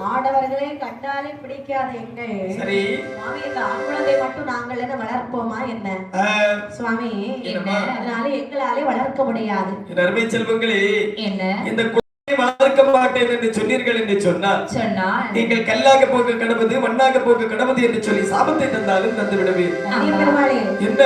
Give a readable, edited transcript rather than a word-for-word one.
ஆடவர்களை கண்டாலே பிடிக்காத எங்கள் சரி சுவாமி இந்த ஆண்குழந்தை மட்டும் நாங்கள் என்ன வளர்ப்போமா என்ன சுவாமி அதனால எங்களாலே வளர்க்க முடியாது. அருமை செல்வங்களே என்ன இந்த வளர்க்க மாட்டேன் என்று சொன்னீர்கள் என்று சொன்னால் நீங்கள் கல்லாக போக கடவுது மண்ணாக போக கடவுது என்று சொல்லி சாபத்தை தந்தாலும் தந்து விடுவீர். என்ன